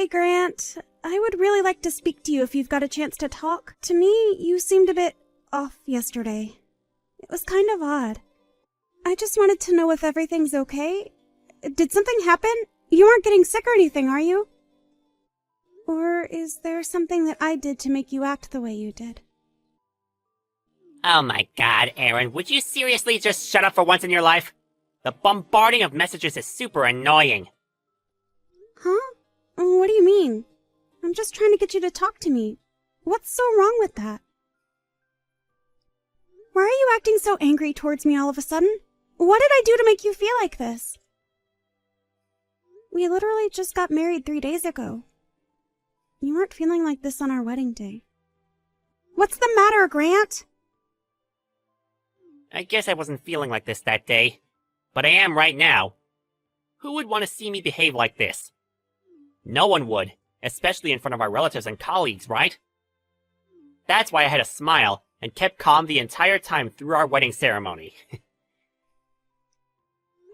Hey, Grant. I would really like to speak to you if you've got a chance to talk. To me, you seemed a bit off yesterday. It was kind of odd. I just wanted to know if everything's okay. Did something happen? You aren't getting sick or anything, are you? Or is there something that I did to make you act the way you did? Oh my god, Aaron, would you seriously just shut up for once in your life? The bombarding of messages is super annoying. Huh? What do you mean? I'm just trying to get you to talk to me. What's so wrong with that? Why are you acting so angry towards me all of a sudden? What did I do to make you feel like this? We literally just got married 3 days ago. You weren't feeling like this on our wedding day. What's the matter, Grant? I guess I wasn't feeling like this that day, but I am right now. Who would want to see me behave like this? No one would, especially in front of our relatives and colleagues, right? That's why I had a smile and kept calm the entire time through our wedding ceremony.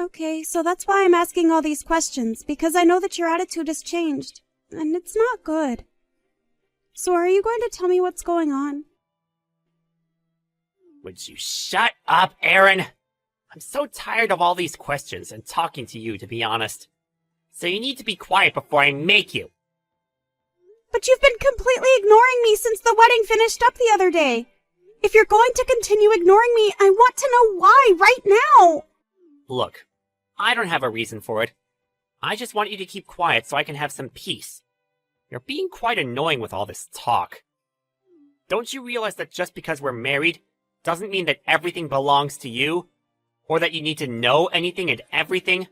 Okay, so that's why I'm asking all these questions, because I know that your attitude has changed, and it's not good. So are you going to tell me what's going on? Would you shut up, Aaron? I'm so tired of all these questions and talking to you, to be honest. So you need to be quiet before I make you. But you've been completely ignoring me since the wedding finished up the other day. If you're going to continue ignoring me, I want to know why right now. Look, I don't have a reason for it. I just want you to keep quiet so I can have some peace. You're being quite annoying with all this talk. Don't you realize that just because we're married doesn't mean that everything belongs to you? Or that you need to know anything and everything?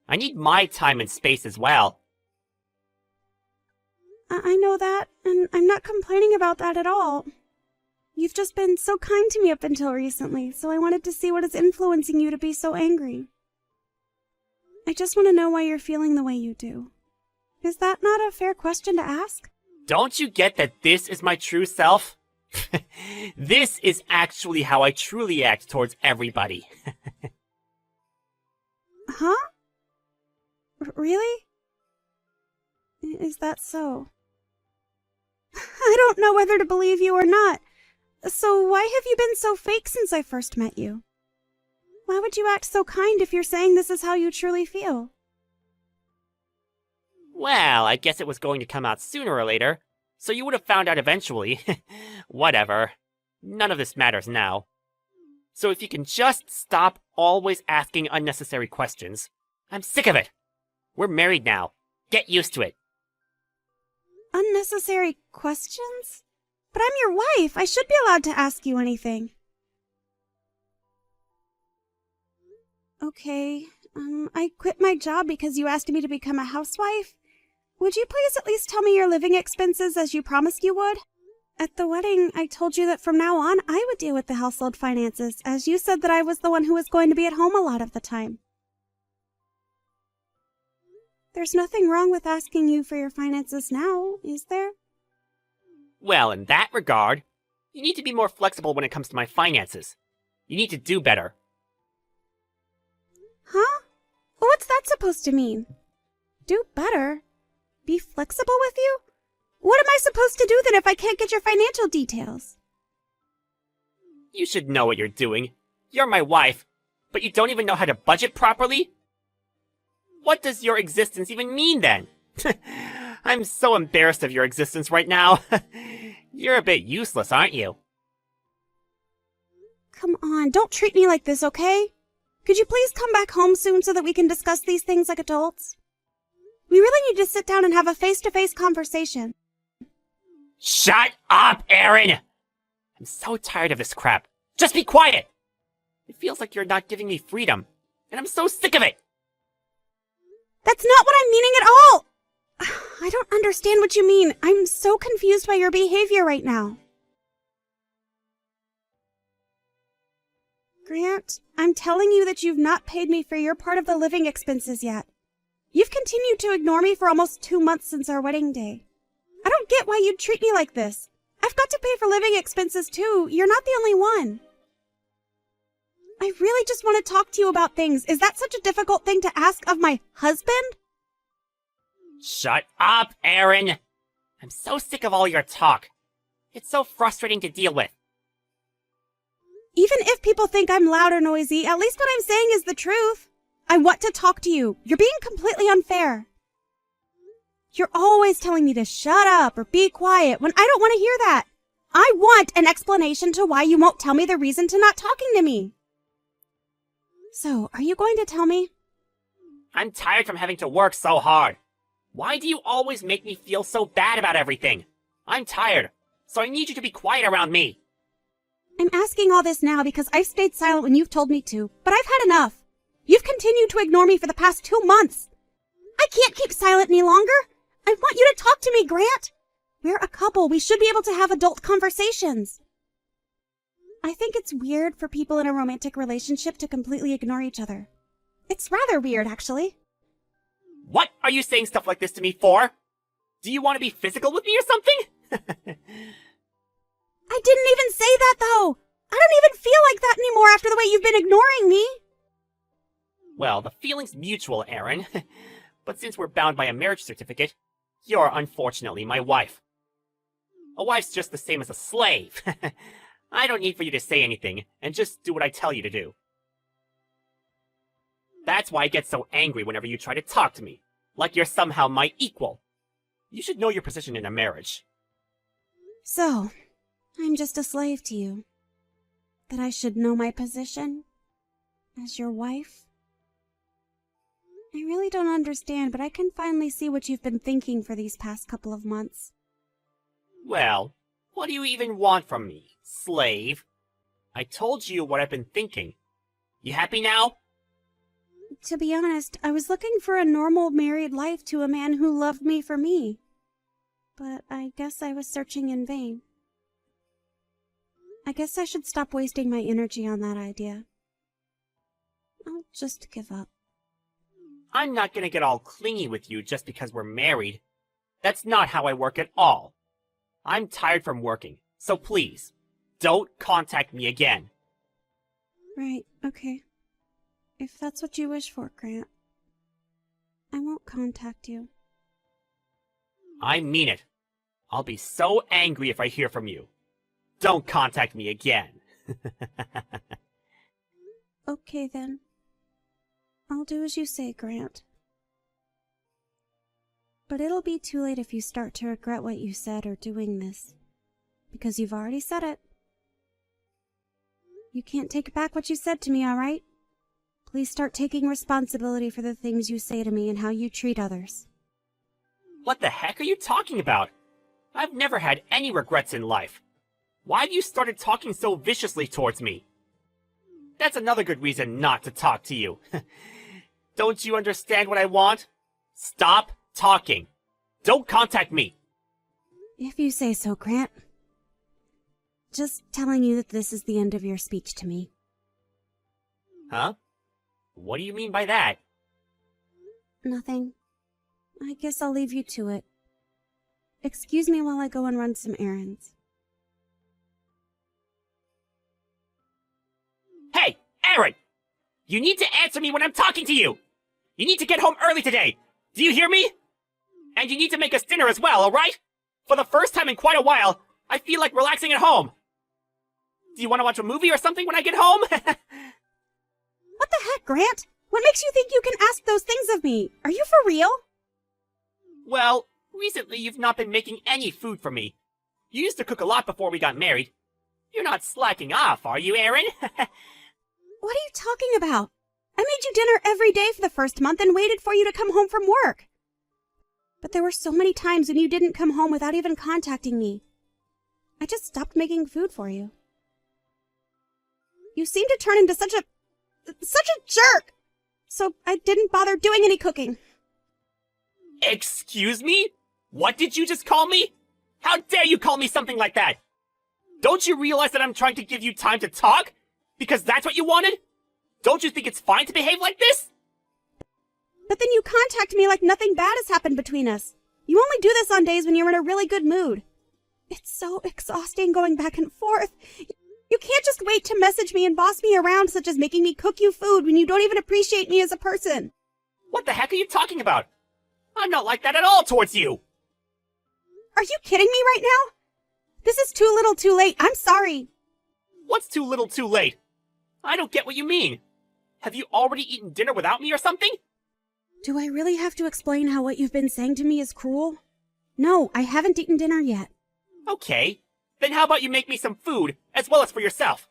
I need my time and space as well. I know that, and I'm not complaining about that at all. You've just been so kind to me up until recently, so I wanted to see what is influencing you to be so angry. I just want to know why you're feeling the way you do. Is that not a fair question to ask? Don't you get that this is my true self? This is actually how I truly act towards everybody. Huh? Really? Is that so? I don't know whether to believe you or not. So why have you been so fake since I first met you? Why would you act so kind if you're saying this is how you truly feel? Well, I guess it was going to come out sooner or later, so you would have found out eventually. Whatever. None of this matters now. So if you can just stop always asking unnecessary questions. I'm sick of it. We're married now. Get used to it. Unnecessary questions? But I'm your wife. I should be allowed to ask you anything. Okay, I quit my job because you asked me to become a housewife. Would you please at least tell me your living expenses as you promised you would? At the wedding, I told you that from now on, I would deal with the household finances, as you said that I was the one who was going to be at home a lot of the time. There's nothing wrong with asking you for your finances now, is there? Well, in that regard, you need to be more flexible when it comes to my finances. You need to do better. Huh? What's that supposed to mean? Do better? Be flexible with you? What am I supposed to do then if I can't get your financial details? You should know what you're doing. You're my wife, but you don't even know how to budget properly? What does your existence even mean then? I'm so embarrassed of your existence right now. You're a bit useless, aren't you? Come on, don't treat me like this, okay? Could you please come back home soon so that we can discuss these things like adults? We really need to sit down and have a face-to-face conversation. Shut up, Aaron! I'm so tired of this crap. Just be quiet! It feels like you're not giving me freedom, and I'm so sick of it! That's not what I'm meaning at all! I don't understand what you mean. I'm so confused by your behavior right now. Grant, I'm telling you that you've not paid me for your part of the living expenses yet. You've continued to ignore me for almost 2 months since our wedding day. I don't get why you'd treat me like this. I've got to pay for living expenses too. You're not the only one. I really just want to talk to you about things. Is that such a difficult thing to ask of my husband? Shut up, Aaron! I'm so sick of all your talk. It's so frustrating to deal with. Even if people think I'm loud or noisy, at least what I'm saying is the truth. I want to talk to you. You're being completely unfair. You're always telling me to shut up or be quiet when I don't want to hear that. I want an explanation to why you won't tell me the reason to not talking to me. So, are you going to tell me? I'm tired from having to work so hard. Why do you always make me feel so bad about everything? I'm tired, so I need you to be quiet around me. I'm asking all this now because I've stayed silent when you've told me to, but I've had enough. You've continued to ignore me for the past 2 months. I can't keep silent any longer. I want you to talk to me, Grant. We're a couple. We should be able to have adult conversations. I think it's weird for people in a romantic relationship to completely ignore each other. It's rather weird, actually. What are you saying stuff like this to me for? Do you want to be physical with me or something? I didn't even say that, though. I don't even feel like that anymore after the way you've been ignoring me. Well, the feeling's mutual, Aaron. But since we're bound by a marriage certificate, you're unfortunately my wife. A wife's just the same as a slave. I don't need for you to say anything, and just do what I tell you to do. That's why I get so angry whenever you try to talk to me, like you're somehow my equal. You should know your position in a marriage. So, I'm just a slave to you. That I should know my position as your wife? I really don't understand, but I can finally see what you've been thinking for these past couple of months. Well, what do you even want from me, slave? I told you what I've been thinking. You happy now? To be honest, I was looking for a normal married life to a man who loved me for me. But I guess I was searching in vain. I guess I should stop wasting my energy on that idea. I'll just give up. I'm not gonna get all clingy with you just because we're married. That's not how I work at all. I'm tired from working, so please, don't contact me again. Right, okay. If that's what you wish for, Grant, I won't contact you. I mean it. I'll be so angry if I hear from you. Don't contact me again. Okay, then. I'll do as you say, Grant. But it'll be too late if you start to regret what you said or doing this. Because you've already said it. You can't take back what you said to me, all right? Please start taking responsibility for the things you say to me and how you treat others. What the heck are you talking about? I've never had any regrets in life. Why have you started talking so viciously towards me? That's another good reason not to talk to you. Don't you understand what I want? Stop talking. Don't contact me. If you say so, Grant. Just telling you that this is the end of your speech to me. Huh? What do you mean by that? Nothing. I guess I'll leave you to it. Excuse me while I go and run some errands. Hey, Aaron! You need to answer me when I'm talking to you! You need to get home early today! Do you hear me? And you need to make us dinner as well, alright? For the first time in quite a while, I feel like relaxing at home. Do you want to watch a movie or something when I get home? What the heck, Grant? What makes you think you can ask those things of me? Are you for real? Well, recently you've not been making any food for me. You used to cook a lot before we got married. You're not slacking off, are you, Aaron? What are you talking about? I made you dinner every day for the first month and waited for you to come home from work. But there were so many times when you didn't come home without even contacting me. I just stopped making food for you. You seemed to turn into such a jerk! So I didn't bother doing any cooking. Excuse me? What did you just call me? How dare you call me something like that? Don't you realize that I'm trying to give you time to talk? Because that's what you wanted? Don't you think it's fine to behave like this? But then you contact me like nothing bad has happened between us. You only do this on days when you're in a really good mood. It's so exhausting going back and forth. You can't just wait to message me and boss me around, such as making me cook you food when you don't even appreciate me as a person. What the heck are you talking about? I'm not like that at all towards you! Are you kidding me right now? This is too little too late. I'm sorry. What's too little too late? I don't get what you mean. Have you already eaten dinner without me or something? Do I really have to explain how what you've been saying to me is cruel? No, I haven't eaten dinner yet. Okay. Then how about you make me some food, as well as for yourself?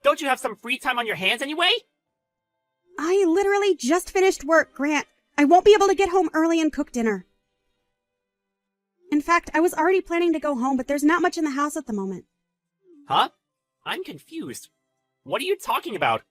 Don't you have some free time on your hands anyway? I literally just finished work, Grant. I won't be able to get home early and cook dinner. In fact, I was already planning to go home, but there's not much in the house at the moment. Huh? I'm confused. What are you talking about?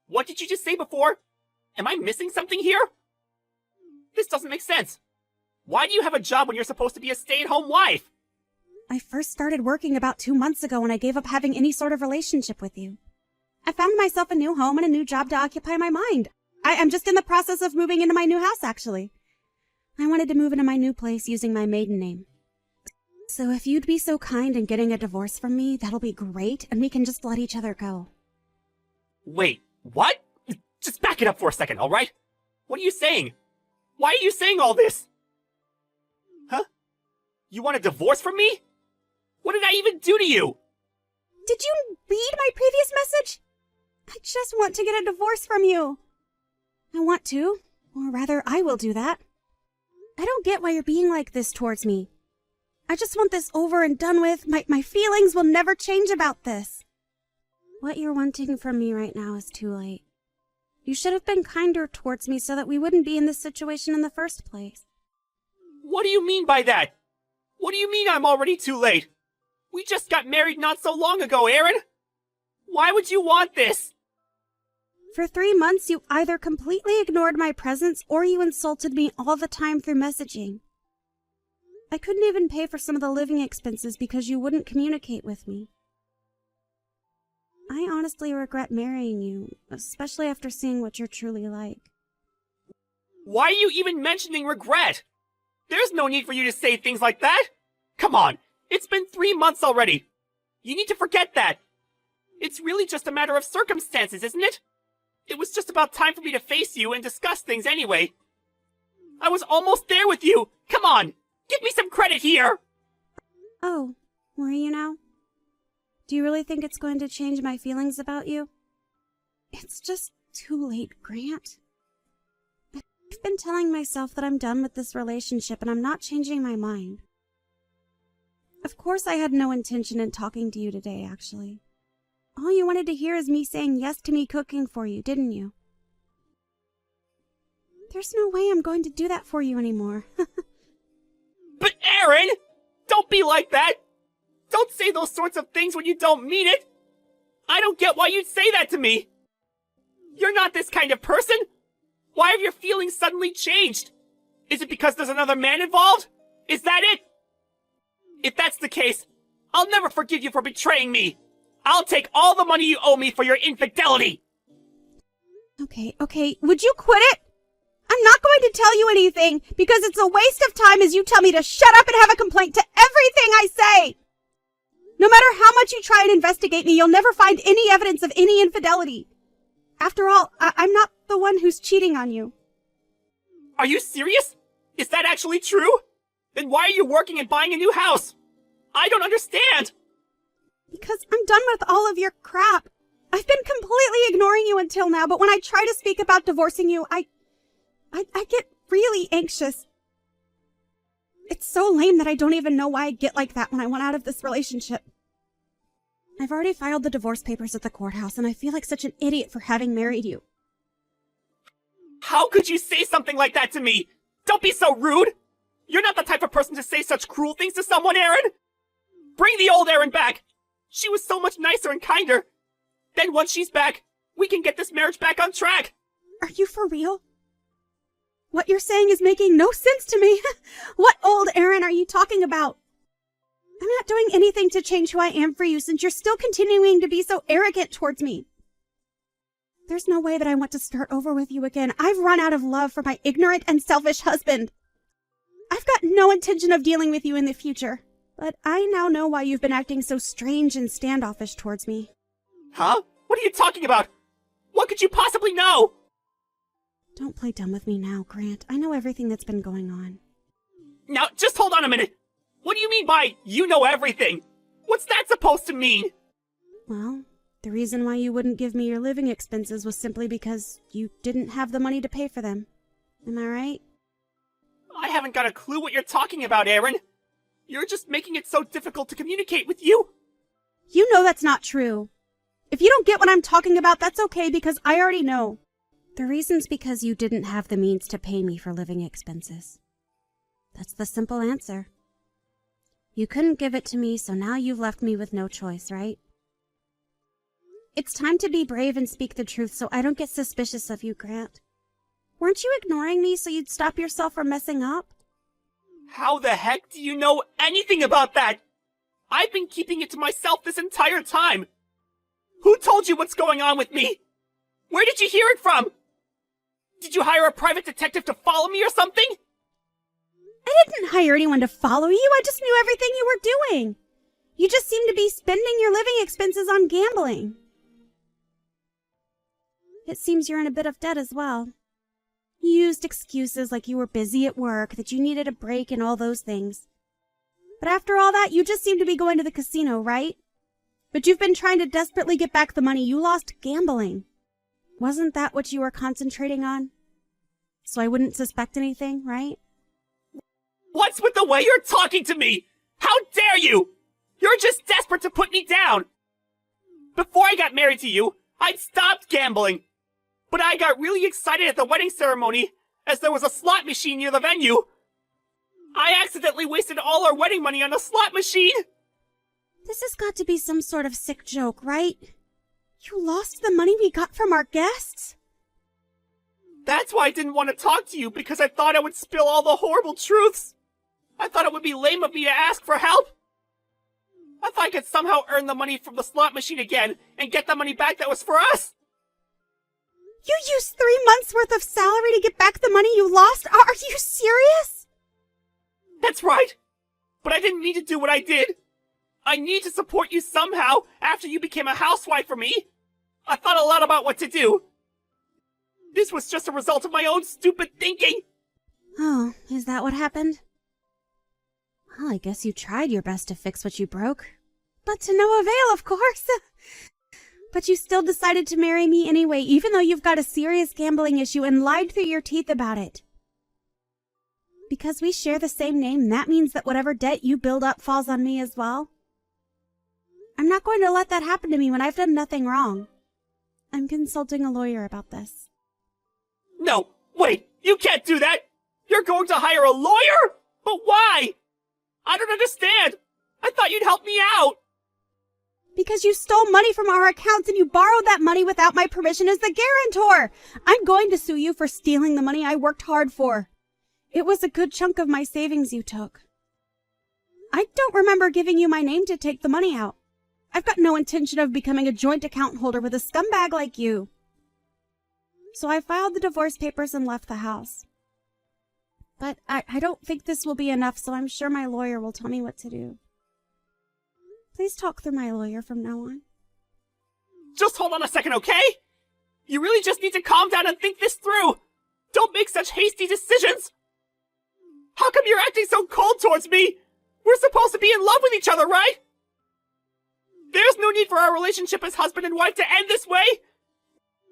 What did you just say before? Am I missing something here? This doesn't make sense. Why do you have a job when you're supposed to be a stay-at-home wife? I first started working about 2 months ago when I gave up having any sort of relationship with you. I found myself a new home and a new job to occupy my mind. I'm just in the process of moving into my new house, actually. I wanted to move into my new place using my maiden name. So if you'd be so kind in getting a divorce from me, that'll be great, and we can just let each other go. Wait, what? Just back it up for a second, alright? What are you saying? Why are you saying all this? Huh? You want a divorce from me? What did I even do to you? Did you read my previous message? I just want to get a divorce from you. I want to, or rather, I will do that. I don't get why you're being like this towards me. I just want this over and done with. My feelings will never change about this. What you're wanting from me right now is too late. You should have been kinder towards me so that we wouldn't be in this situation in the first place. What do you mean by that? What do you mean I'm already too late? We just got married not so long ago, Aaron. Why would you want this? For 3 months, you either completely ignored my presence or you insulted me all the time through messaging. I couldn't even pay for some of the living expenses because you wouldn't communicate with me. I honestly regret marrying you, especially after seeing what you're truly like. Why are you even mentioning regret? There's no need for you to say things like that. Come on, it's been 3 months already. You need to forget that. It's really just a matter of circumstances, isn't it? It was just about time for me to face you and discuss things anyway. I was almost there with you. Come on, give me some credit here. Oh, were you now? Do you really think it's going to change my feelings about you? It's just too late, Grant. I've been telling myself that I'm done with this relationship and I'm not changing my mind. Of course I had no intention in talking to you today, actually. All you wanted to hear is me saying yes to me cooking for you, didn't you? There's no way I'm going to do that for you anymore. But Aaron, don't be like that. Don't say those sorts of things when you don't mean it. I don't get why you'd say that to me. You're not this kind of person. Why have your feelings suddenly changed? Is it because there's another man involved? Is that it? If that's the case, I'll never forgive you for betraying me. I'll take all the money you owe me for your infidelity. Okay, would you quit it? I'm not going to tell you anything because it's a waste of time as you tell me to shut up and have a complaint to everything I say. No matter how much you try and investigate me, you'll never find any evidence of any infidelity. After all, I'm not the one who's cheating on you. Are you serious? Is that actually true? Then why are you working and buying a new house? I don't understand. Because I'm done with all of your crap. I've been completely ignoring you until now, but when I try to speak about divorcing you, I get really anxious. It's so lame that I don't even know why I get like that when I want out of this relationship. I've already filed the divorce papers at the courthouse, and I feel like such an idiot for having married you. How could you say something like that to me? Don't be so rude. You're not the type of person to say such cruel things to someone, Aaron. Bring the old Aaron back. She was so much nicer and kinder. Then once she's back, we can get this marriage back on track. Are you for real? What you're saying is making no sense to me. What old Aaron are you talking about? I'm not doing anything to change who I am for you since you're still continuing to be so arrogant towards me. There's no way that I want to start over with you again. I've run out of love for my ignorant and selfish husband. I've got no intention of dealing with you in the future. But I now know why you've been acting so strange and standoffish towards me. Huh? What are you talking about? What could you possibly know? Don't play dumb with me now, Grant. I know everything that's been going on. Now, just hold on a minute. What do you mean by you know everything? What's that supposed to mean? Well, the reason why you wouldn't give me your living expenses was simply because you didn't have the money to pay for them. Am I right? I haven't got a clue what you're talking about, Aaron. You're just making it so difficult to communicate with you. You know that's not true. If you don't get what I'm talking about, that's okay because I already know. The reason's because you didn't have the means to pay me for living expenses. That's the simple answer. You couldn't give it to me, so now you've left me with no choice, right? It's time to be brave and speak the truth so I don't get suspicious of you, Grant. Weren't you ignoring me so you'd stop yourself from messing up? How the heck do you know anything about that? I've been keeping it to myself this entire time. Who told you what's going on with me? Where did you hear it from? Did you hire a private detective to follow me or something? I didn't hire anyone to follow you. I just knew everything you were doing. You just seem to be spending your living expenses on gambling. It seems you're in a bit of debt as well. You used excuses like you were busy at work, that you needed a break and all those things. But after all that, you just seem to be going to the casino, right? But you've been trying to desperately get back the money you lost gambling. Wasn't that what you were concentrating on? So I wouldn't suspect anything, right? What's with the way you're talking to me? How dare you? You're just desperate to put me down. Before I got married to you, I'd stopped gambling. But I got really excited at the wedding ceremony, as there was a slot machine near the venue. I accidentally wasted all our wedding money on a slot machine. This has got to be some sort of sick joke, right? You lost the money we got from our guests? That's why I didn't want to talk to you, because I thought I would spill all the horrible truths. I thought it would be lame of me to ask for help. I thought I could somehow earn the money from the slot machine again and get the money back that was for us. You used 3 months' worth of salary to get back the money you lost? Are you serious? That's right. But I didn't need to do what I did. I need to support you somehow after you became a housewife for me. I thought a lot about what to do. This was just a result of my own stupid thinking. Oh, is that what happened? Well, I guess you tried your best to fix what you broke. But to no avail, of course. But you still decided to marry me anyway, even though you've got a serious gambling issue and lied through your teeth about it. Because we share the same name, that means that whatever debt you build up falls on me as well. I'm not going to let that happen to me when I've done nothing wrong. I'm consulting a lawyer about this. No, wait, you can't do that! You're going to hire a lawyer? But why? I don't understand. I thought you'd help me out. Because you stole money from our accounts and you borrowed that money without my permission as the guarantor. I'm going to sue you for stealing the money I worked hard for. It was a good chunk of my savings you took. I don't remember giving you my name to take the money out. I've got no intention of becoming a joint account holder with a scumbag like you. So I filed the divorce papers and left the house. But I don't think this will be enough, so I'm sure my lawyer will tell me what to do. Please talk through my lawyer from now on. Just hold on a second, okay? You really just need to calm down and think this through. Don't make such hasty decisions. How come you're acting so cold towards me? We're supposed to be in love with each other, right? There's no need for our relationship as husband and wife to end this way.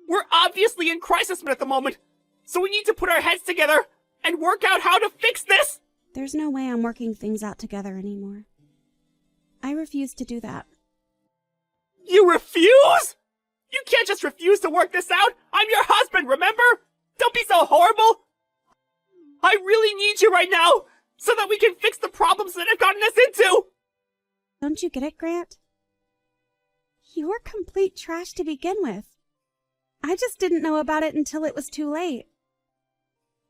We're obviously in crisis mode at the moment, so we need to put our heads together and work out how to fix this. There's no way I'm working things out together anymore. I refuse to do that. You refuse? You can't just refuse to work this out. I'm your husband, remember? Don't be so horrible. I really need you right now so that we can fix the problems that have gotten us into. Don't you get it, Grant? You were complete trash to begin with. I just didn't know about it until it was too late.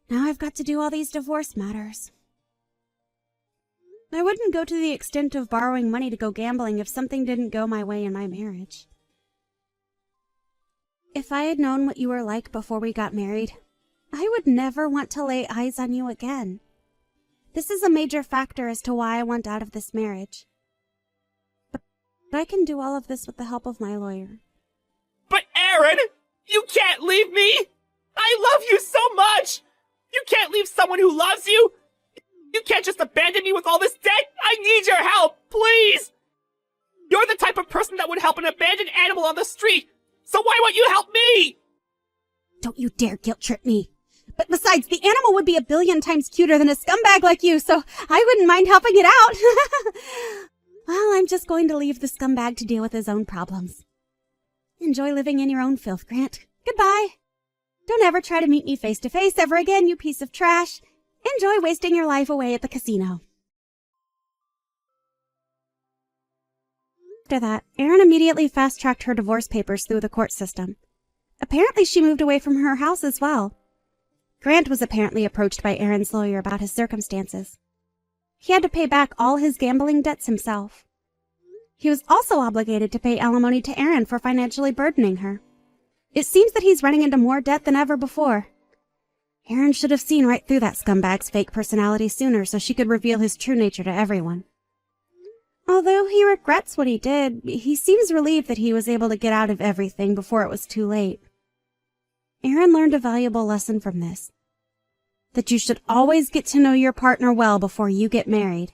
Now I've got to do all these divorce matters. I wouldn't go to the extent of borrowing money to go gambling if something didn't go my way in my marriage. If I had known what you were like before we got married, I would never want to lay eyes on you again. This is a major factor as to why I want out of this marriage. But I can do all of this with the help of my lawyer. But Aaron, you can't leave me! I love you so much! You can't leave someone who loves you! You can't just abandon me with all this debt! I need your help, please! You're the type of person that would help an abandoned animal on the street, so why won't you help me? Don't you dare guilt trip me. But besides, the animal would be a billion times cuter than a scumbag like you, so I wouldn't mind helping it out. Well, I'm just going to leave the scumbag to deal with his own problems. Enjoy living in your own filth, Grant. Goodbye. Don't ever try to meet me face to face ever again, you piece of trash. Enjoy wasting your life away at the casino. After that, Erin immediately fast-tracked her divorce papers through the court system. Apparently she moved away from her house as well. Grant was apparently approached by Erin's lawyer about his circumstances. He had to pay back all his gambling debts himself. He was also obligated to pay alimony to Erin for financially burdening her. It seems that he's running into more debt than ever before. Erin should have seen right through that scumbag's fake personality sooner so she could reveal his true nature to everyone. Although he regrets what he did, he seems relieved that he was able to get out of everything before it was too late. Erin learned a valuable lesson from this. That you should always get to know your partner well before you get married.